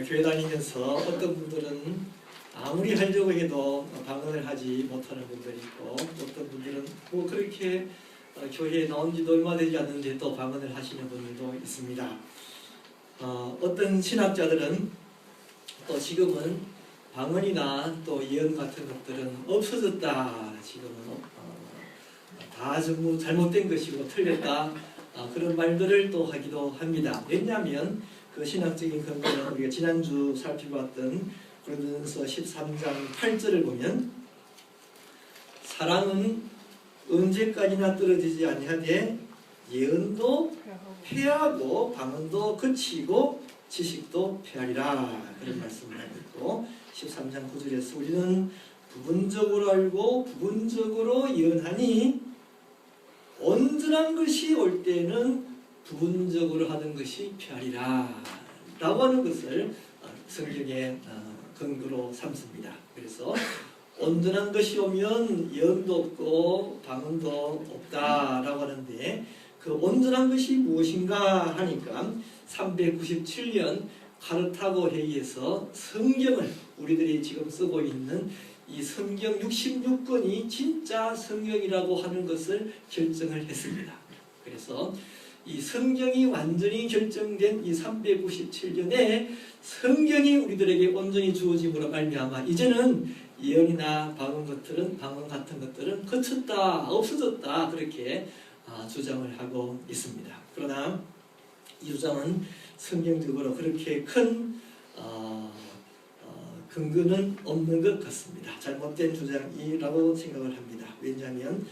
교회 다니면서 어떤 분들은 아무리 하려고 해도 방언을 하지 못하는 분들이 있고, 어떤 분들은 뭐 그렇게 교회에 나온 지도 얼마 되지 않는데 또 방언을 하시는 분들도 있습니다. 어떤 신학자들은 또 지금은 방언이나 또 예언 같은 것들은 없어졌다. 지금은 다 전부 잘못된 것이고 틀렸다. 그런 말들을 또 하기도 합니다. 왜냐하면 그 신학적인 근거는 우리가 지난주 살펴봤던 고린도전서 13장 8절을 보면 사랑은 언제까지나 떨어지지 아니하되 예언도 패하고 방언도 그치고 지식도 패하리라 그런 말씀을 하고 있고 13장 9절에서 우리는 부분적으로 알고 부분적으로 예언하니 온전한 것이 올 때는 부분적으로 하는 것이 패하리라 라고 하는 것을 성경에 근거로 삼습니다. 그래서 온전한 것이 오면 예언도 없고 방언도 없다라고 하는데 그 온전한 것이 무엇인가 하니까 397년 카르타고 회의에서 성경을 우리들이 지금 쓰고 있는 이 성경 66권이 진짜 성경이라고 하는 것을 결정을 했습니다. 그래서 이 성경이 완전히 결정된 이 397년에 성경이 우리들에게 온전히 주어짐으로 말미암아 이제는 예언이나 방언 같은 것들은 그쳤다, 없어졌다 그렇게 주장을 하고 있습니다. 그러나 이 주장은 성경적으로 그렇게 큰 근거는 없는 것 같습니다. 잘못된 주장이라고 생각을 합니다. 왜냐하면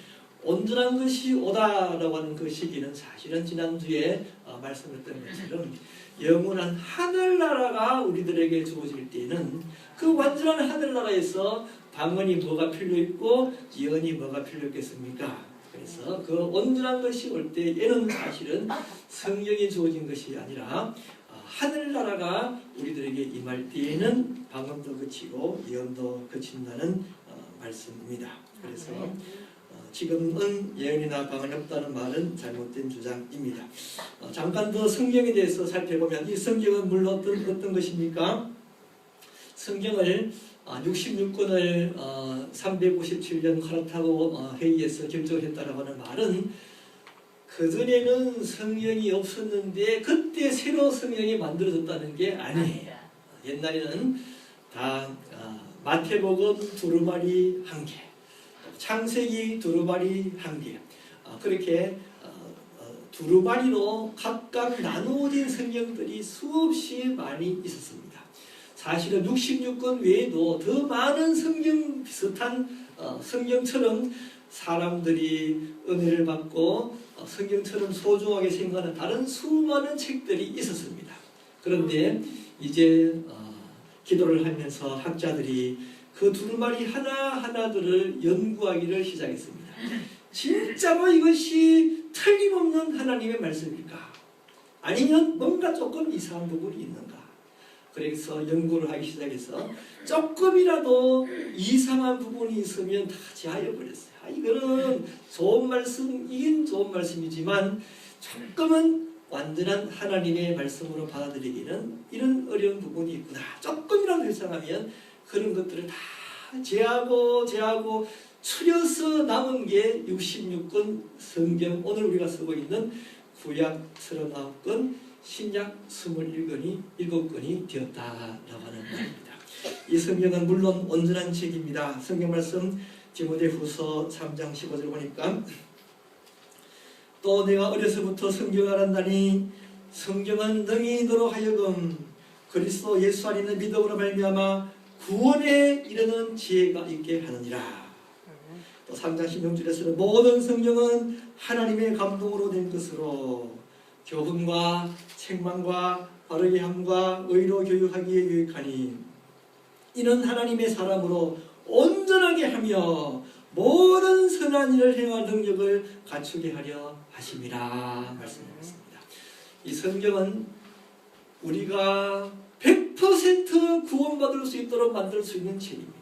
온전한 것이 오다라고 하는 그 시기는 사실은 지난주에 말씀했던 것처럼 영원한 하늘나라가 우리들에게 주어질 때는 그 완전한 하늘나라에서 방언이 뭐가 필요했고 예언이 뭐가 필요했겠습니까? 그래서 그 온전한 것이 올 때에는 사실은 성경이 주어진 것이 아니라 하늘나라가 우리들에게 임할 때에는 방언도 그치고 예언도 그친다는 말씀입니다. 그래서 지금은 예언이나 방언이 없다는 말은 잘못된 주장입니다. 잠깐 더 성경에 대해서 살펴보면 이 성경은 물론 어떤 것입니까? 성경을 66권을 357년 카르타고 회의에서 결정했다라고 하는 말은 그전에는 성경이 없었는데 그때 새로 성경이 만들어졌다는 게 아니에요. 옛날에는 다 마태복음 두루마리 1개, 창세기 두루마리 1개, 그렇게 두루마리로 각각 나누어진 성경들이 수없이 많이 있었습니다. 사실은 66권 외에도 더 많은 성경 비슷한 성경처럼 사람들이 은혜를 받고 성경처럼 소중하게 생각하는 다른 수많은 책들이 있었습니다. 그런데 이제 기도를 하면서 학자들이 그 두루마리 하나하나들을 연구하기를 시작했습니다. 진짜로 이것이 틀림없는 하나님의 말씀일까? 아니면 뭔가 조금 이상한 부분이 있는가? 그래서 연구를 하기 시작해서 조금이라도 이상한 부분이 있으면 다 제하여버렸어요. 이거는 좋은 말씀이긴 좋은 말씀이지만 조금은 완전한 하나님의 말씀으로 받아들이기는 이런 어려운 부분이 있구나. 조금이라도 이상하면 그런 것들을 다 제하고 추려서 남은 게 66권 성경, 오늘 우리가 쓰고 있는 구약 39권, 신약 7권이 되었다라고 하는 말입니다. 이 성경은 물론 온전한 책입니다. 성경 말씀 디모데후서 3장 15절 보니까 또 내가 어려서부터 성경을 알았나니 성경은 능히 너로 하여금 그리스도 예수 안에 있는 믿음으로 말미암아 구원에 이르는 지혜가 있게 하느니라. 또 3장 16절에서는 모든 성경은 하나님의 감동으로 된 것으로 교훈과 책망과 바르게 함과 의로 교육하기에 유익하니 이는 하나님의 사람으로 온전하게 하며 모든 선한 일을 행할 능력을 갖추게 하려 하심이라 말씀하셨습니다. 이 성경은 우리가 100% 구원받을 수 있도록 만들 수 있는 책입니다.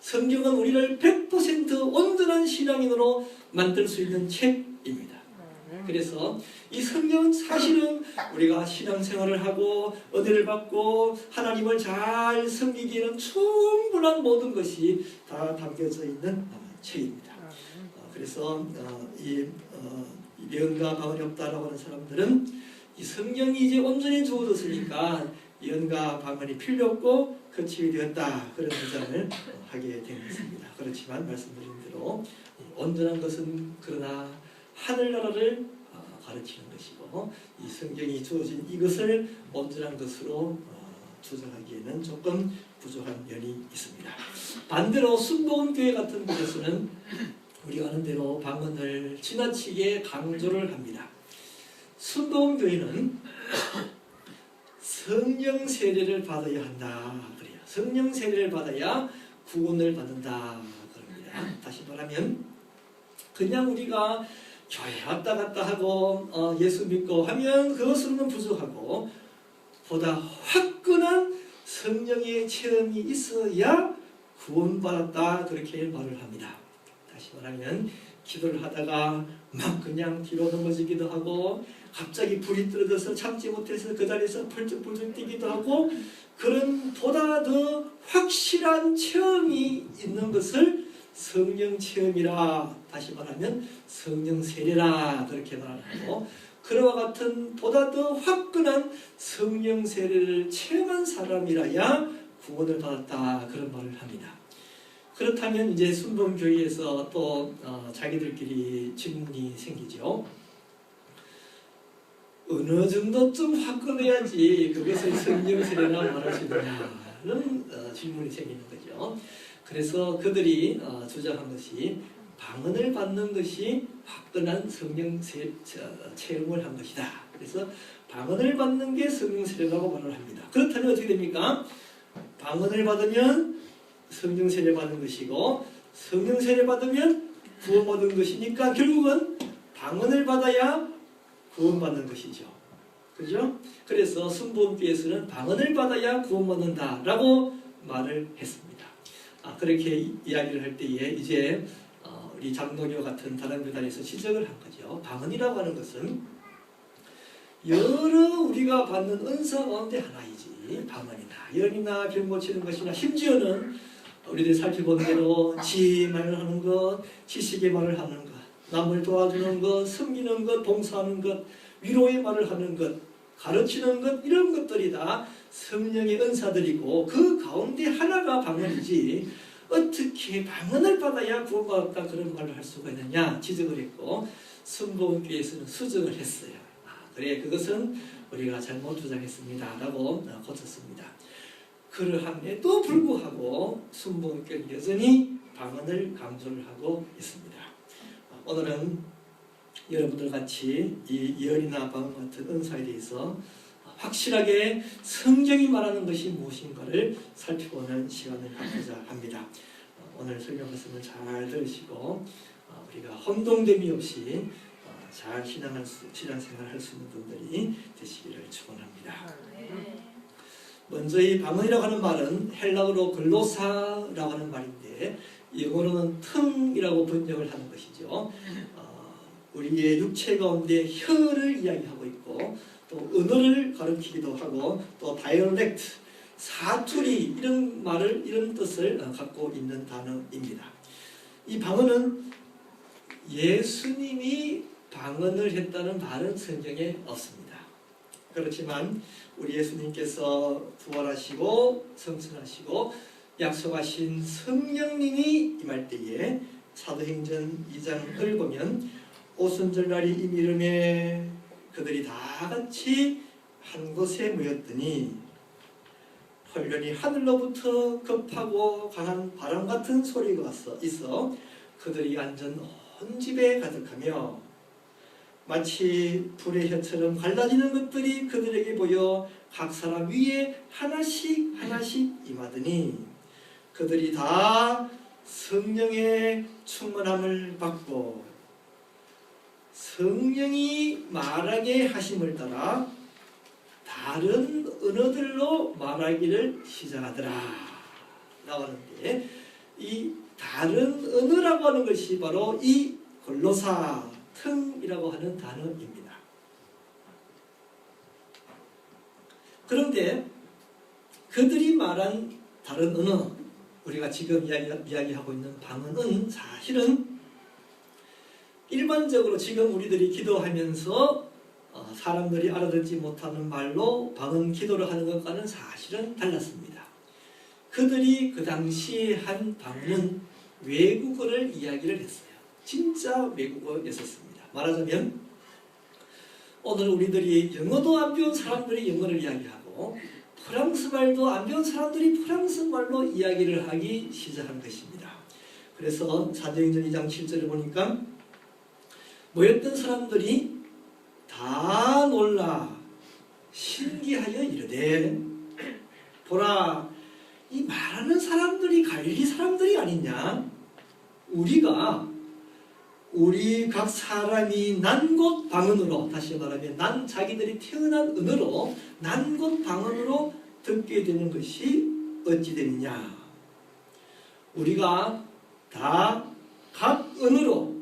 성경은 우리를 100% 온전한 신앙인으로 만들 수 있는 책입니다. 그래서 이 성경은 사실은 우리가 신앙생활을 하고 은혜를 받고 하나님을 잘 섬기기에는 충분한 모든 것이 다 담겨져 있는 책입니다. 그래서 이 예언과 방언이 없다라고 하는 사람들은 이 성경이 이제 온전히 주어졌으니까 예언과 방언이 필요 없고 거치게 되었다, 그런 주장을 하게 된 것입니다. 그렇지만 말씀드린 대로 온전한 것은 그러나 하늘나라를 가르치는 것이고, 이 성경이 주어진 이것을 온전한 것으로 주장하기에는 조금 부족한 면이 있습니다. 반대로 순복음교회 같은 곳에서는 우리가 아는 대로 방언을 지나치게 강조를 합니다. 순복음교회는 성령 세례를 받아야 한다 그래요. 성령 세례를 받아야 구원을 받는다 그럽니다. 다시 말하면 그냥 우리가 교회 왔다 갔다 하고 예수 믿고 하면 그것으로는 부족하고, 보다 화끈한 성령의 체험이 있어야 구원받았다, 그렇게 말을 합니다. 다시 말하면 기도를 하다가 막 그냥 뒤로 넘어지기도 하고, 갑자기 불이 떨어져서 참지 못해서 그 자리에서 펄쩍펄쩍 뛰기도 하고, 그런 보다 더 확실한 체험이 있는 것을 성령 체험이라, 다시 말하면 성령 세례라, 그렇게 말하고, 그와 같은 보다 더 화끈한 성령 세례를 체험한 사람이라야 구원을 받았다, 그런 말을 합니다. 그렇다면 이제 순복음교회에서 또 자기들끼리 질문이 생기죠. 어느 정도쯤 화끈해야지 그것을 성령 세례라 말할 수 있느냐는 질문이 생기는 거죠. 그래서 그들이 주장한 것이 방언을 받는 것이 화끈한 성령 체험을 한 것이다. 그래서 방언을 받는 게 성령 세례라고 말을 합니다. 그렇다면 어떻게 됩니까? 방언을 받으면 성령 세례 받는 것이고, 성령 세례 받으면 구원 받는 것이니까 결국은 방언을 받아야 구원받는 것이죠. 그죠? 그래서 순복음교회에서는 방언을 받아야 구원받는다라고 말을 했습니다. 그렇게 이야기를 할 때에 이제 우리 장로교 같은 다른 교단에서 지적을 한 거죠. 방언이라고 하는 것은 여러 우리가 받는 은사 가운데 하나이지, 방언이나 예언이나 병 고치는 것이나 심지어는 우리들이 살펴본 대로 지혜의 말을 하는 것, 지식의 말을 하는 것, 남을 도와주는 것, 섬기는 것, 봉사하는 것, 위로의 말을 하는 것, 가르치는 것, 이런 것들이 다 성령의 은사들이고 그 가운데 하나가 방언이지, 어떻게 방언을 받아야 구원받았다 그런 말을 할 수가 있느냐 지적을 했고, 순복음교회에서는 수정을 했어요. 그래, 그것은 우리가 잘못 주장했습니다 라고 고쳤습니다. 그러함에도 불구하고 순복음교회는 여전히 방언을 강조를 하고 있습니다. 오늘은 여러분들 같이 이 예언이나 방언 같은 은사에 대해서 확실하게 성경이 말하는 것이 무엇인가를 살펴보는 시간을 갖고자 합니다. 오늘 설교 말씀을 잘 들으시고 우리가 혼동됨이 없이 잘 신앙생활 할 수 있는 분들이 되시기를 축원합니다. 먼저 이 방언이라고 하는 말은 헬라어로 글로사라고 하는 말인데 영어로는 텅이라고 번역을 하는 것이죠. 우리의 육체 가운데 혀를 이야기하고 있고, 또 언어를 가리키기도 하고, 또 다이얼렉트, 사투리 이런 뜻을 갖고 있는 단어입니다. 이 방언은 예수님이 방언을 했다는 말은 성경에 없습니다. 그렇지만 우리 예수님께서 부활하시고 성천하시고 약속하신 성령님이 임할 때에 사도행전 2장을 보면 오순절날이 이미름에 그들이 다 같이 한 곳에 모였더니 헐련히 하늘로부터 급하고 강한 바람 같은 소리가 있어 그들이 앉은 온 집에 가득하며 마치 불의 혀처럼 갈라지는 것들이 그들에게 보여 각 사람 위에 하나씩 임하더니 그들이 다 성령의 충만함을 받고 성령이 말하게 하심을 따라 다른 언어들로 말하기를 시작하더라 나오는데, 이 다른 언어라고 하는 것이 바로 이 골로사 틈이라고 하는 단어입니다. 그런데 그들이 말한 다른 언어, 우리가 지금 이야기하고 있는 방언은 사실은 일반적으로 지금 우리들이 기도하면서 사람들이 알아듣지 못하는 말로 방언 기도를 하는 것과는 사실은 달랐습니다. 그들이 그 당시에 한 방언은 외국어를 이야기를 했어요. 진짜 외국어였었습니다. 말하자면 오늘 우리들이 영어도 안 배운 사람들이 영어를 이야기하고 프랑스 말도 안 배운 사람들이 프랑스 말로 이야기를 하기 시작한 것입니다. 그래서 사도행전 2장 7절을 보니까 모였던 사람들이 다 놀라 신기하여 이르되 보라 이 말하는 사람들이 갈릴리 사람들이 아니냐. 우리 각 사람이 난 곳 방언으로, 다시 말하면 자기들이 태어난 언어로 난 곳 방언으로 듣게 되는 것이 어찌 되느냐. 우리가 다 각 언어로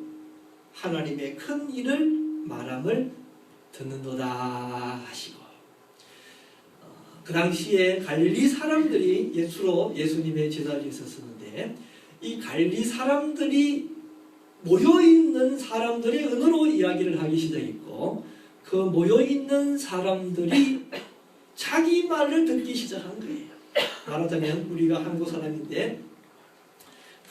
하나님의 큰 일을 말함을 듣는도다 하시고, 그 당시에 갈릴리 사람들이 주로 예수님의 제자리에 있었는데 이 갈릴리 사람들이 모여있는 사람들의 언어로 이야기를 하기 시작했고, 그 모여있는 사람들이 자기 말을 듣기 시작한 거예요. 말하자면 우리가 한국 사람인데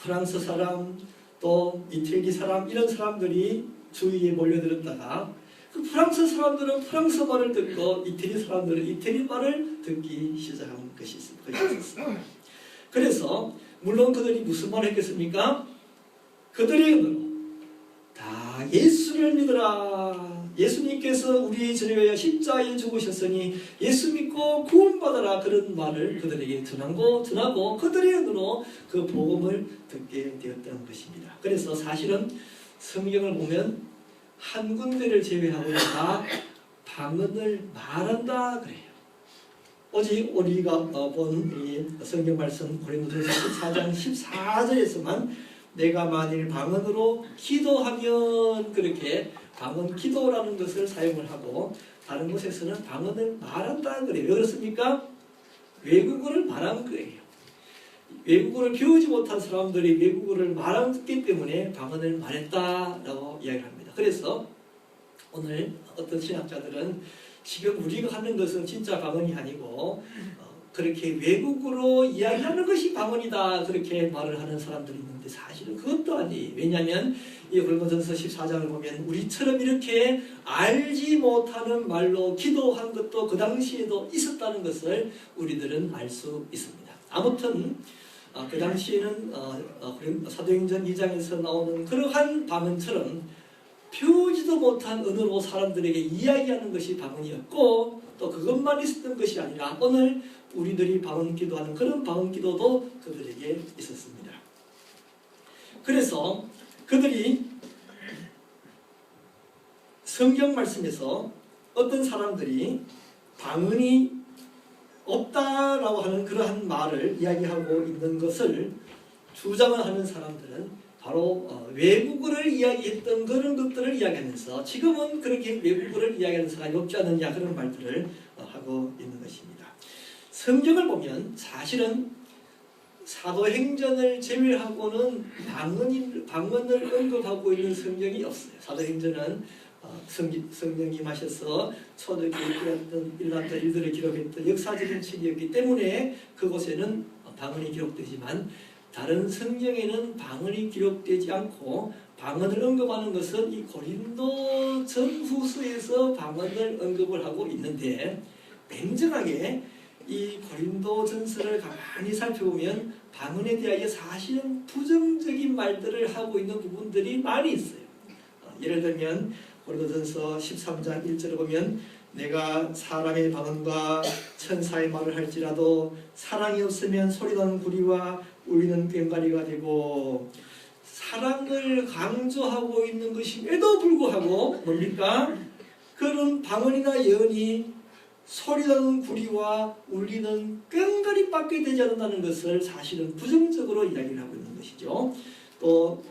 프랑스 사람 또 이태리 사람 이런 사람들이 주위에 몰려들었다가 그 프랑스 사람들은 프랑스 말을 듣고 이태리 사람들은 이태리 말을 듣기 시작한 것이 있었어요. 그래서 물론 그들이 무슨 말을 했겠습니까? 그들의 언어로 다 예수를 믿으라. 예수님께서 우리의 죄를 위하여 십자가에 죽으셨으니 예수 믿고 구원받아라. 그런 말을 그들에게 전하고 그들의 언어로 그 복음을 듣게 되었던 것입니다. 그래서 사실은 성경을 보면 한 군데를 제외하고 다 방언을 말한다 그래요. 오직 우리가 본 이 성경 말씀 고린도전서 14장 14절에서만 내가 만일 방언으로 기도하면 그렇게 방언 기도라는 것을 사용을 하고 다른 곳에서는 방언을 말한다 그래요. 왜 그렇습니까? 외국어를 말한 거예요. 외국어를 배우지 못한 사람들이 외국어를 말했기 때문에 방언을 말했다라고 이야기합니다. 그래서 오늘 어떤 신학자들은 지금 우리가 하는 것은 진짜 방언이 아니고 그렇게 외국어로 이야기하는 것이 방언이다 그렇게 말을 하는 사람들이 있는데 사실은 그것도 아니에요. 왜냐하면 이 고린도전서 14장을 보면 우리처럼 이렇게 알지 못하는 말로 기도한 것도 그 당시에도 있었다는 것을 우리들은 알 수 있습니다. 아무튼 그 당시에는 사도행전 2장에서 나오는 그러한 방언처럼 배우지도 못한 언어로 사람들에게 이야기하는 것이 방언이었고 또 그것만 있었던 것이 아니라 오늘 우리들이 방언 기도하는 그런 방언 기도도 그들에게 있었습니다. 그래서 그들이 성경 말씀에서 어떤 사람들이 방언이 없다라고 하는 그러한 말을 이야기하고 있는 것을 주장을 하는 사람들은 바로 외국어를 이야기했던 그런 것들을 이야기하면서 지금은 그렇게 외국어를 이야기하는 사람이 없지 않느냐 그런 말들을 하고 있는 것입니다. 성경을 보면 사실은 사도행전을 제외하고는 방언을 언급하고 있는 성경이 없어요. 사도행전은 성령이 임하셔서 초대교회에 일어났던 일들을 기록했던 역사적인 책이었기 때문에 그곳에는 방언이 기록되지만 다른 성경에는 방언이 기록되지 않고 방언을 언급하는 것은 이 고린도 전후서에서 방언을 언급을 하고 있는데 냉정하게 이 고린도 전서를 가만히 살펴보면 방언에 대하여 사실은 부정적인 말들을 하고 있는 부분들이 많이 있어요. 예를 들면 고린도전서 13장 1절을 보면 내가 사람의 방언과 천사의 말을 할지라도 사랑이 없으면 소리나는 구리와 울리는 꽹과리가 되고, 사랑을 강조하고 있는 것임에도 불구하고 뭡니까? 그런 방언이나 예언이 소리나는 구리와 울리는 꽹과리밖에 되지 않는다는 것을 사실은 부정적으로 이야기를 하고 있는 것이죠. 또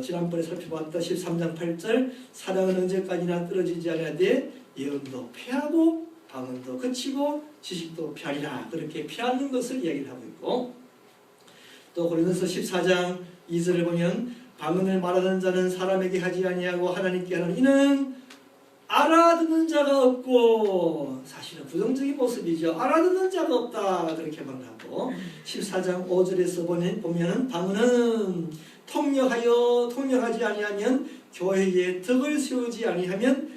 지난번에 살펴봤던 13장 8절 사랑은 언제까지나 떨어지지 아니하되 예언도 피하고 방언도 그치고 지식도 피하리라. 그렇게 피하는 것을 이야기를 하고 있고, 또 고린도서 14장 2절을 보면 방언을 말하는 자는 사람에게 하지 아니하고 하나님께 하는 이는 알아듣는 자가 없고, 사실은 부정적인 모습이죠. 알아듣는 자가 없다 그렇게 말하고, 14장 5절에서 보면 방언은 통역하지 아니하면 교회에 덕을 세우지 아니하면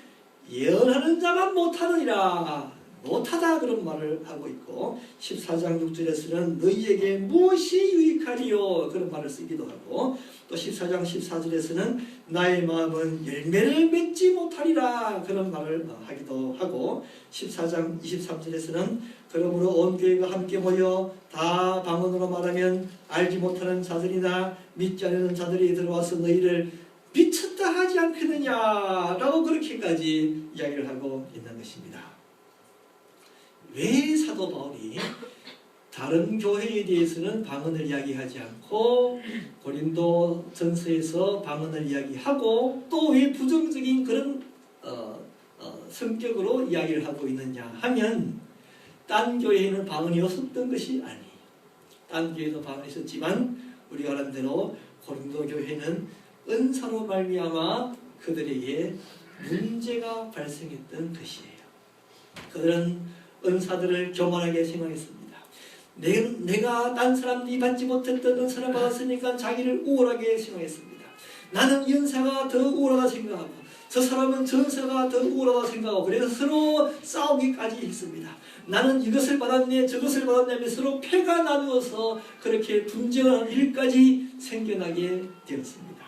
예언하는 자만 못하느니라. 못하다 그런 말을 하고 있고, 14장 6절에서는 너희에게 무엇이 유익하리요 그런 말을 쓰기도 하고, 또 14장 14절에서는 나의 마음은 열매를 맺지 못하리라 그런 말을 하기도 하고, 14장 23절에서는 그러므로 온 교회가 함께 모여 다 방언으로 말하면 알지 못하는 자들이나 믿지 않는 자들이 들어와서 너희를 미쳤다 하지 않겠느냐라고 그렇게까지 이야기를 하고 있는 것입니다. 왜 사도 바울이 다른 교회에 대해서는 방언을 이야기하지 않고 고린도 전서에서 방언을 이야기하고 또 왜 부정적인 그런 성격으로 이야기를 하고 있느냐 하면, 딴 교회에는 방언이 없었던 것이 아니에요. 딴 교회도 방언이 있었지만 우리가 아는 대로 고린도 교회는 은사로 말미암아 그들에게 문제가 발생했던 것이에요. 그들은 은사들을 교만하게 생각했습니다. 내가 딴 사람들이 받지 못했던 은사를 받았으니까 자기를 우월하게 생각했습니다. 나는 이 은사가 더 우월하다 생각하고 저 사람은 저 은사가 더 우월하다 생각하고, 그래서 서로 싸우기까지 했습니다. 나는 이것을 받았네 저것을 받았네 서로 패가 나누어서 그렇게 분쟁하는 일까지 생겨나게 되었습니다.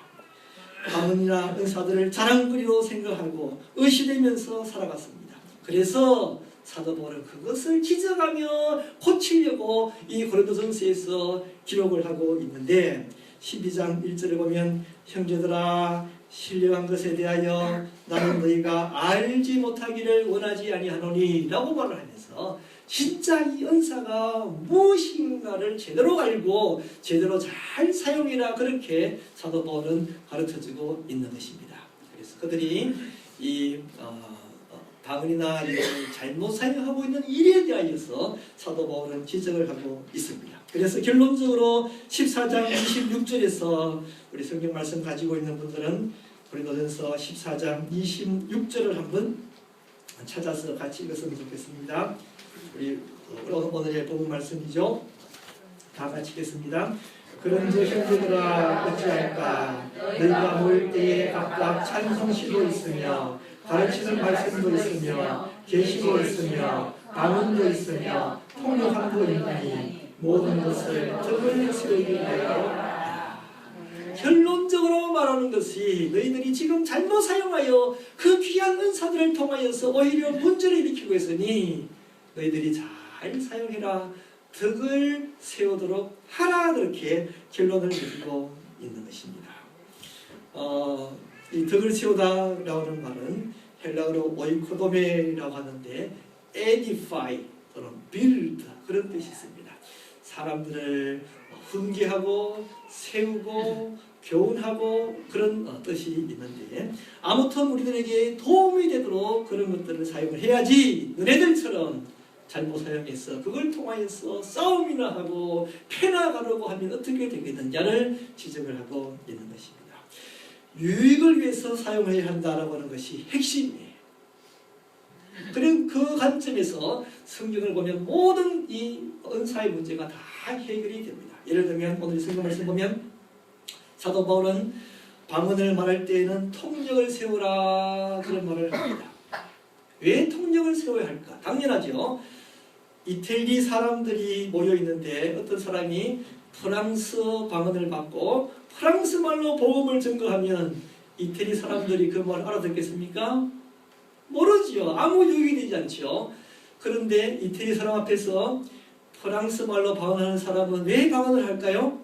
방언이나 은사들을 자랑거리로 생각하고 의시되면서 살아갔습니다. 그래서 사도 바울은 그것을 지적하며 고치려고 이 고린도전서에서 기록을 하고 있는데, 12장 1절에 보면 형제들아 신령한 것에 대하여 나는 너희가 알지 못하기를 원하지 아니하노니 라고 말을 하면서 진짜 이 은사가 무엇인가를 제대로 알고 제대로 잘 사용해라 그렇게 사도 바울은 가르쳐주고 있는 것입니다. 그래서 그들이 이 방언이나 잘못 사용하고 있는 일에 대하여서 사도 바울은 지적을 하고 있습니다. 그래서 결론적으로 14장 26절에서 우리 성경 말씀 가지고 있는 분들은 고린도전서 14장 26절을 한번 찾아서 같이 읽었으면 좋겠습니다. 우리 오늘의 본문 말씀이죠. 다 같이 읽겠습니다. 그런즉 형제들아 어찌할까, 너희가 모일 때에 각각 찬송시도 있으며 가르치는 말씀도 있으며 계시도 있으며 방언도 있으며 통역함도 있나니 모든 것을 덕을 세우기 위하여. 결론적으로 말하는 것이 너희들이 지금 잘못 사용하여 그 귀한 은사들을 통하여서 오히려 문제를 일으키고 있으니 너희들이 잘 사용해라, 덕을 세우도록 하라, 그렇게 결론을 내리고 있는 것입니다. 이 덕을 세우다라고 하는 말은 헬라어로 오이코도메라고 하는데 edify 또는 build 그런 뜻이 있습니다. 사람들을 훈계하고 세우고 교훈하고 그런 뜻이 있는데, 아무튼 우리들에게 도움이 되도록 그런 것들을 사용을 해야지 너네들처럼 잘못 사용해서 그걸 통하여서 싸움이나 하고 패나 가려고 하면 어떻게 되겠느냐를 지적을 하고 있는 것입니다. 유익을 위해서 사용해야 한다라고 하는 것이 핵심이에요. 그리고 그 관점에서 성경을 보면 모든 이 은사의 문제가 다 해결이 됩니다. 예를 들면 오늘 성경 말씀 보면 사도 바울은 방언을 말할 때에는 통역을 세우라 그런 말을 합니다. 왜 통역을 세워야 할까? 당연하죠. 이태리 사람들이 모여 있는데 어떤 사람이 프랑스 방언을 받고 프랑스 말로 복음을 증거하면 이태리 사람들이 그 말 알아듣겠습니까? 모르지요. 아무 유익이 되지 않죠. 그런데 이태리 사람 앞에서 프랑스 말로 방언하는 사람은 왜 방언을 할까요?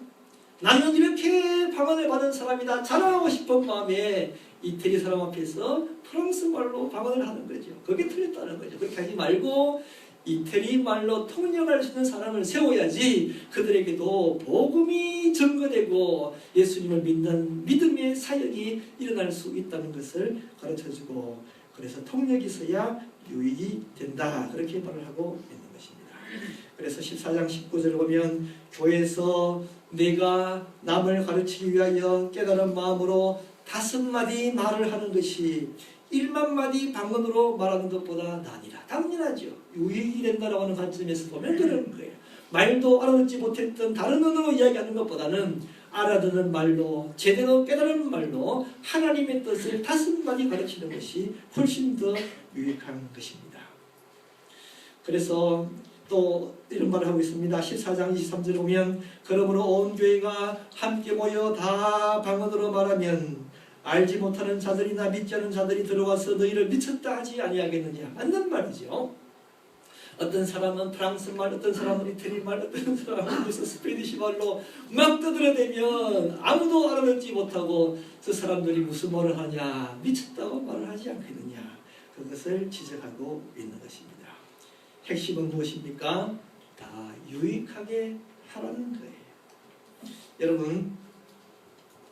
나는 이렇게 방언을 받은 사람이다 자랑하고 싶은 마음에 이태리 사람 앞에서 프랑스 말로 방언을 하는 거죠. 그게 틀렸다는 거죠. 그렇게 하지 말고 이태리 말로 통역할 수 있는 사람을 세워야지 그들에게도 복음이 증거되고 예수님을 믿는 믿음의 사역이 일어날 수 있다는 것을 가르쳐주고, 그래서 통역이 있어야 유익이 된다, 그렇게 말을 하고 있는 것입니다. 그래서 14장 19절을 보면 교회에서 내가 남을 가르치기 위하여 깨달은 마음으로 5마디 말을 하는 것이 1만 마디 방언으로 말하는 것보다 나니라. 당연하죠. 유익이 된다라고 하는 관점에서 보면 그런 거예요. 말도 알아듣지 못했던 다른 언어로 이야기하는 것보다는 알아듣는 말로, 제대로 깨달은 말로 하나님의 뜻을 5마디 가르치는 것이 훨씬 더 유익한 것입니다. 그래서 또 이런 말을 하고 있습니다. 14장 23절에 보면 그러므로 온 교회가 함께 모여 다 방언으로 말하면 알지 못하는 자들이나 믿지 않은 자들이 들어와서 너희를 미쳤다 하지 아니하겠느냐. 맞는 말이죠. 어떤 사람은 프랑스 말, 어떤 사람은 이태리 말, 어떤 사람은 무슨 스페니시 말로 막 떠들어대면 아무도 알아듣지 못하고 그 사람들이 무슨 말을 하냐, 미쳤다고 말을 하지 않겠느냐. 그것을 지적하고 있는 것입니다. 핵심은 무엇입니까? 다 유익하게 하라는 거예요. 여러분,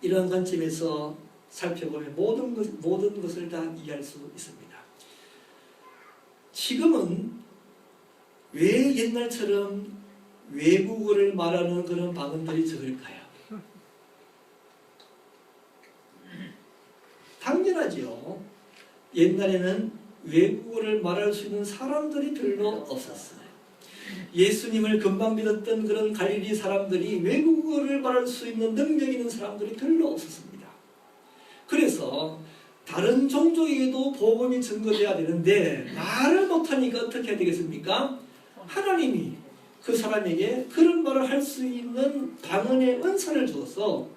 이런 관점에서 살펴보면 모든 것을 다 이해할 수 있습니다. 지금은 왜 옛날처럼 외국어를 말하는 그런 방언들이 적을까요? 당연하죠. 옛날에는 외국어를 말할 수 있는 사람들이 별로 없었어요. 예수님을 금방 믿었던 그런 갈릴리 사람들이 외국어를 말할 수 있는 능력 있는 사람들이 별로 없었습니다. 그래서 다른 종족에게도 복음이 증거돼야 되는데 말을 못하니까 어떻게 해야 되겠습니까? 하나님이 그 사람에게 그런 말을 할 수 있는 방언의 은사를 주어서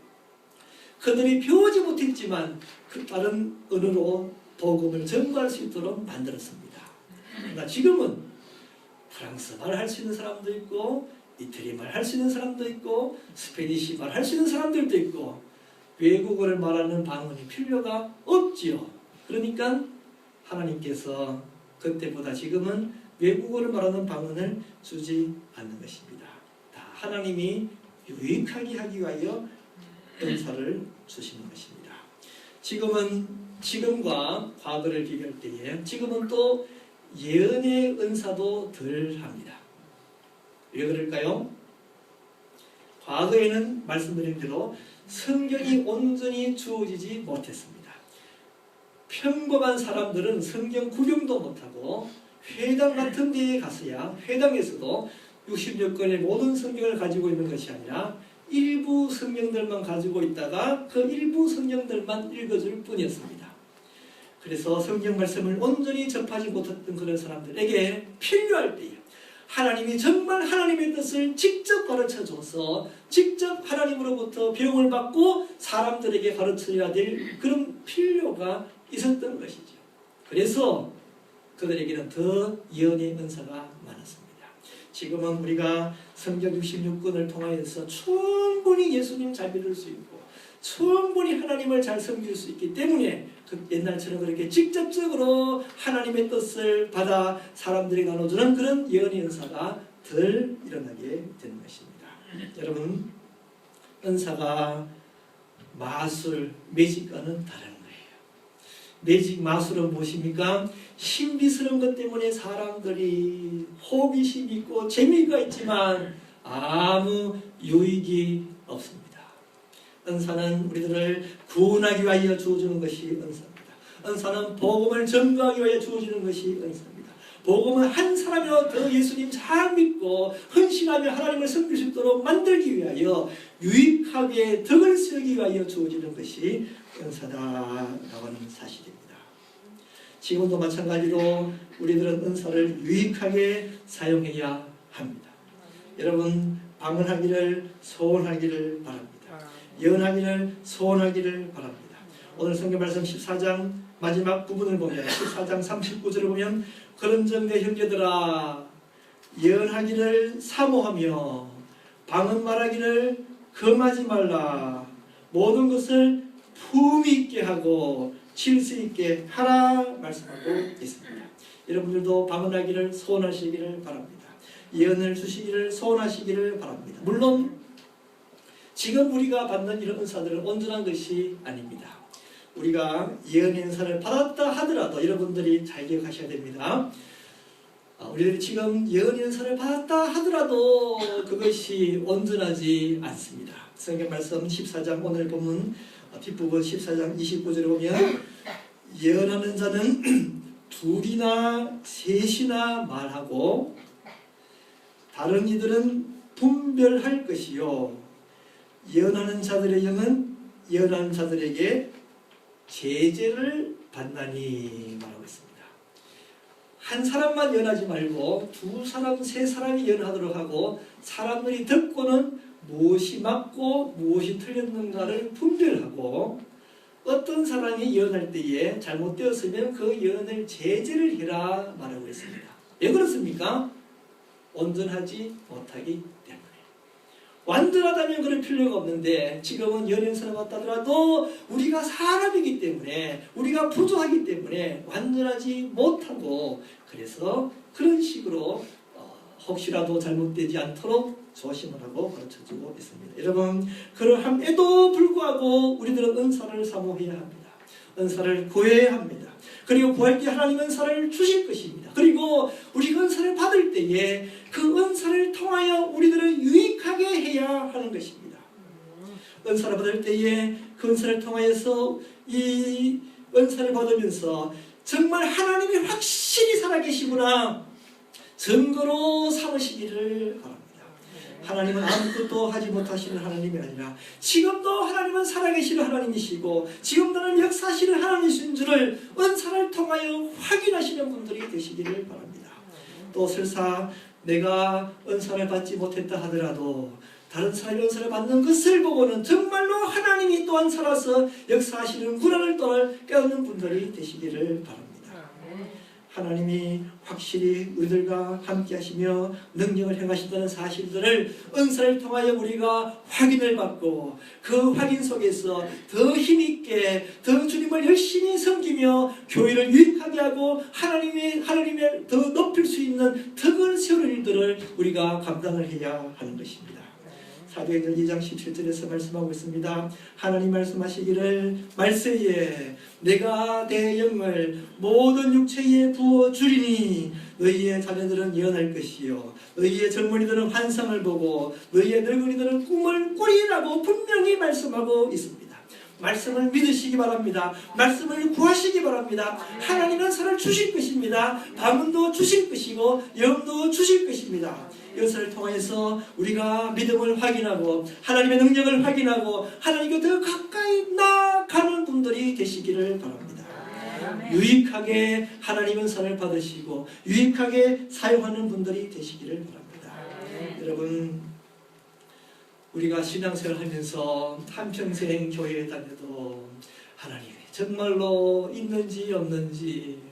그들이 배우지 못했지만 그 다른 언어로 복음을 전가할 수 있도록 만들었습니다. 그러나 지금은 프랑스 말 할 수 있는 사람도 있고, 이태리 말 할 수 있는 사람도 있고, 스페니시 말 할 수 있는 사람들도 있고, 외국어를 말하는 방언이 필요가 없지요. 그러니까 하나님께서 그때보다 지금은 외국어를 말하는 방언을 주지 않는 것입니다. 다 하나님이 유익하게 하기 위하여 은사를 주시는 것입니다. 지금과 과거를 비교할 때에 지금은 또 예언의 은사도 덜 합니다. 왜 그럴까요? 과거에는 말씀드린 대로 성경이 온전히 주어지지 못했습니다. 평범한 사람들은 성경 구경도 못하고 회당 같은 데에 갔어야 회당에서도 60여 권의 모든 성경을 가지고 있는 것이 아니라 일부 성경들만 가지고 있다가 그 일부 성경들만 읽어줄 뿐이었습니다. 그래서 성경 말씀을 온전히 접하지 못했던 그런 사람들에게 필요할 때에 하나님이 정말 하나님의 뜻을 직접 가르쳐줘서 직접 하나님으로부터 배움을 받고 사람들에게 가르쳐야 될 그런 필요가 있었던 것이죠. 그래서 그들에게는 더 예언의 은사가 많았습니다. 지금은 우리가 성경 66권을 통하여서 충분히 예수님 잘 믿을 수 있고 충분히 하나님을 잘 섬길 수 있기 때문에 그 옛날처럼 그렇게 직접적으로 하나님의 뜻을 받아 사람들에게 나눠주는 그런 예언의 은사가 덜 일어나게 되는 것입니다. 여러분, 은사가 마술, 매직과는 다른 거예요. 매직, 마술은 무엇입니까? 신비스러운 것 때문에 사람들이 호기심이 있고 재미가 있지만 아무 유익이 없습니다. 은사는 우리들을 구원하기 위하여 주어지는 것이 은사입니다. 은사는 복음을 전가하기 위하여 주어지는 것이 은사입니다. 복음은 한 사람이라도 더 예수님 잘 믿고 헌신하며 하나님을 섬길 수 있도록 만들기 위하여 유익하게 덕을 세우기 위하여 주어지는 것이 은사다라고 하는 사실입니다. 지금도 마찬가지로 우리들은 은사를 유익하게 사용해야 합니다. 여러분, 방언하기를 소원하기를 바랍니다. 예언하기를 소원하기를 바랍니다. 오늘 성경 말씀 14장 마지막 부분을 보면 14장 39절을 보면 그런즉 내 형제들아 예언하기를 사모하며 방언 말하기를 금하지 말라. 모든 것을 품위 있게 하고 질서 있게 하라 말씀하고 있습니다. 여러분들도 방언하기를 소원하시기를 바랍니다. 예언을 주시기를 소원하시기를 바랍니다. 물론 지금 우리가 받는 이런 은사들은 온전한 것이 아닙니다. 우리가 예언의 은사를 받았다 하더라도 여러분들이 잘 기억하셔야 됩니다. 우리들이 지금 예언의 은사를 받았다 하더라도 그것이 온전하지 않습니다. 성경 말씀 14장 오늘 본문 뒷부분 14장 29절에 보면 예언하는 자는 둘이나 셋이나 말하고 다른 이들은 분별할 것이요 예언하는 자들의 영은 예언하는 자들에게 제재를 받나니 말하고 있습니다. 한 사람만 예언하지 말고 두 사람, 세 사람이 예언하도록 하고 사람들이 듣고는 무엇이 맞고 무엇이 틀렸는가를 분별하고 어떤 사람이 예언할 때에 잘못되었으면 그 예언을 제재를 해라 말하고 있습니다. 왜 그렇습니까? 온전하지 못하기 때문에. 완전하다면 그럴 필요가 없는데 지금은 예언을 받다더라도 우리가 사람이기 때문에 우리가 부족하기 때문에 완전하지 못하고 그래서 그런 식으로 혹시라도 잘못되지 않도록 조심을 하고 가르쳐주고 있습니다. 여러분 그러함에도 불구하고 우리들은 은사를 사모해야 합니다. 은사를 구해야 합니다. 그리고 구할 때 하나님 은사를 주실 것입니다. 그리고 우리가 은사를 받을 때에 그 은사를 통하여 우리들을 유익하게 해야 하는 것입니다. 은사를 받을 때에 그 은사를 통하여서 이 은사를 받으면서 정말 하나님이 확실히 살아계시구나 증거로 삼으시기를 바랍니다. 하나님은 아무것도 하지 못하시는 하나님이 아니라 지금도 하나님은 살아계시는 하나님이시고 지금도 역사하시는 하나님이신 줄을 은사를 통하여 확인하시는 분들이 되시기를 바랍니다. 또 설사 내가 은사를 받지 못했다 하더라도 다른 사람이 은사를 받는 것을 보고는 정말로 하나님이 또한 살아서 역사하시는 구원을 또한 깨닫는 분들이 되시기를 바랍니다. 하나님이 확실히 우리들과 함께 하시며 능력을 행하신다는 사실들을 은사를 통하여 우리가 확인을 받고 그 확인 속에서 더 힘있게 더 주님을 열심히 섬기며 교회를 유익하게 하고 하나님의 더 높일 수 있는 덕을 세우는 일들을 우리가 감당을 해야 하는 것입니다. 사도행전 2장 17절에서 말씀하고 있습니다. 하나님 말씀하시기를 말세에 내가 내 영을 모든 육체에 부어주리니 너희의 자녀들은 예언할 것이요 너희의 젊은이들은 환상을 보고 너희의 늙은이들은 꿈을 꾸리라고 분명히 말씀하고 있습니다. 말씀을 믿으시기 바랍니다. 말씀을 구하시기 바랍니다. 하나님은 은사를 주실 것입니다. 방언도 주실 것이고 영도 주실 것입니다. 이것을 통해서 우리가 믿음을 확인하고 하나님의 능력을 확인하고 하나님께 더 가까이 나아가는 분들이 되시기를 바랍니다. 유익하게 하나님의 은사를 받으시고 유익하게 사용하는 분들이 되시기를 바랍니다. 여러분 우리가 신앙생활 하면서 한평생 교회에 다녀도 하나님이 정말로 있는지 없는지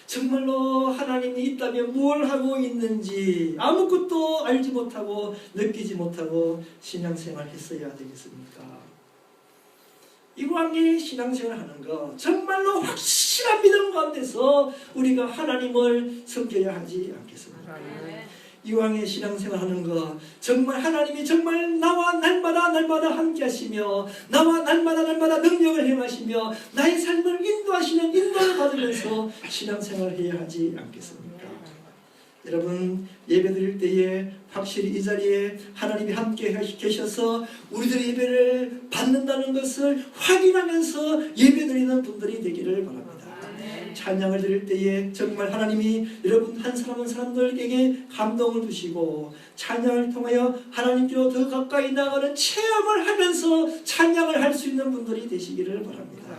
정말로 하나님이 있다면 뭘 하고 있는지 아무것도 알지 못하고 느끼지 못하고 신앙생활 했어야 되겠습니까? 이왕에 신앙생활 하는 거 정말로 확실한 믿음 가운데서 우리가 하나님을 섬겨야 하지 않겠습니까? 이왕에 신앙생활 하는 거 정말 하나님이 정말 나와 날마다 함께 하시며 나와 날마다 능력을 행하시며 나의 삶을 인도하시는 인도를 받으면서 신앙생활을 해야 하지 않겠습니까? 여러분 예배드릴 때에 확실히 이 자리에 하나님이 함께 계셔서 우리들의 예배를 받는다는 것을 확인하면서 예배드리는 분들이 되기를 바랍니다. 찬양을 드릴 때에 정말 하나님이 여러분 한 사람 한 사람들에게 감동을 주시고 찬양을 통하여 하나님께로 더 가까이 나가는 체험을 하면서 찬양을 할 수 있는 분들이 되시기를 바랍니다.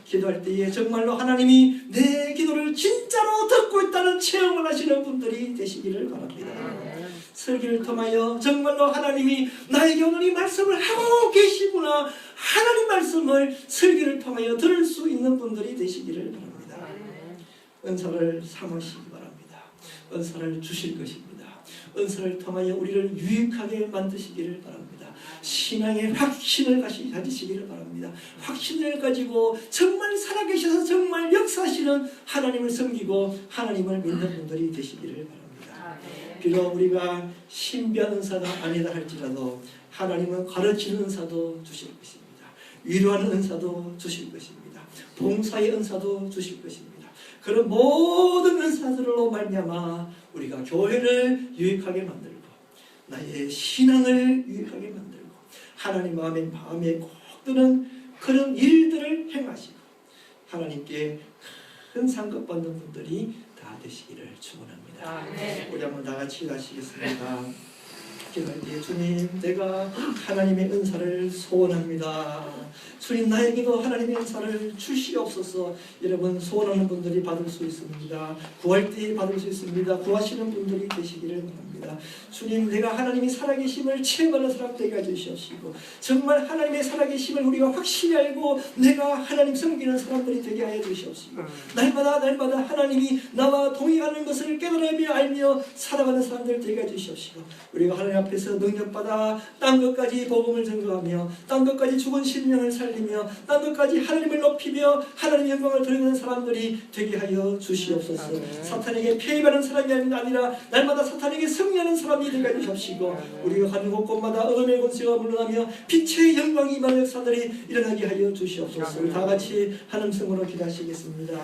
기도할 때에 정말로 하나님이 내 기도를 진짜로 듣고 있다는 체험을 하시는 분들이 되시기를 바랍니다. 설교를 통하여 정말로 하나님이 나에게 오늘 이 말씀을 하고 계시구나 하나님 말씀을 설교를 통하여 들을 수 있는 분들이 되시기를 바랍니다. 은사를 삼으시기 바랍니다. 은사를 주실 것입니다. 은사를 통하여 우리를 유익하게 만드시기를 바랍니다. 신앙의 확신을 가지시기를 바랍니다. 확신을 가지고 정말 살아계셔서 정말 역사하시는 하나님을 섬기고 하나님을 믿는 분들이 되시기를 바랍니다. 비록 우리가 신비한 은사가 아니다 할지라도 하나님은 가르치는 은사도 주실 것입니다. 위로하는 은사도 주실 것입니다. 봉사의 은사도 주실 것입니다. 그런 모든 은사들로 말미암아 우리가 교회를 유익하게 만들고 나의 신앙을 유익하게 만들고 하나님 마음에 꼭 드는 그런 일들을 행하시고 하나님께 큰 상급 받는 분들이 다 되시기를 축원합니다. 우리 한번 다 같이 가시겠습니다. 기도할 때 주님, 내가 하나님의 은사를 소원합니다. 주님, 나에게도 하나님의 은사를 주시옵소서. 여러분 소원하는 분들이 받을 수 있습니다. 구할 때 받을 수 있습니다. 구하시는 분들이 되시기를 바랍니다. 주님, 내가 하나님이 살아계심을 체험하는 사람 되게 해주시옵시고 정말 하나님의 살아계심을 우리가 확실히 알고 내가 하나님 섬기는 사람들이 되게 하여 주시옵시고 날마다 하나님이 나와 동행하는 것을 깨달으며 알며 살아가는 사람들 되게 해주시옵시고 우리가 하나님 앞에서 능력받아 딴 것까지 복음을 전도하며 딴 것까지 죽은 심령을 살리며 딴 것까지 하나님을 높이며 하나님의 영광을 드리는 사람들이 되게 하여 주시옵소서. 사탄에게 패배하는 사람이 아니라 날마다 사탄에게 승리하는 사람이 되게 해주시옵시고 우리가 가는 곳곳마다 어둠의 권세가 물러나며 빛의 영광이 임하는 역사들이 일어나게 하여 주시옵소서. 다 같이 하나님 성으로 기도하시겠습니다.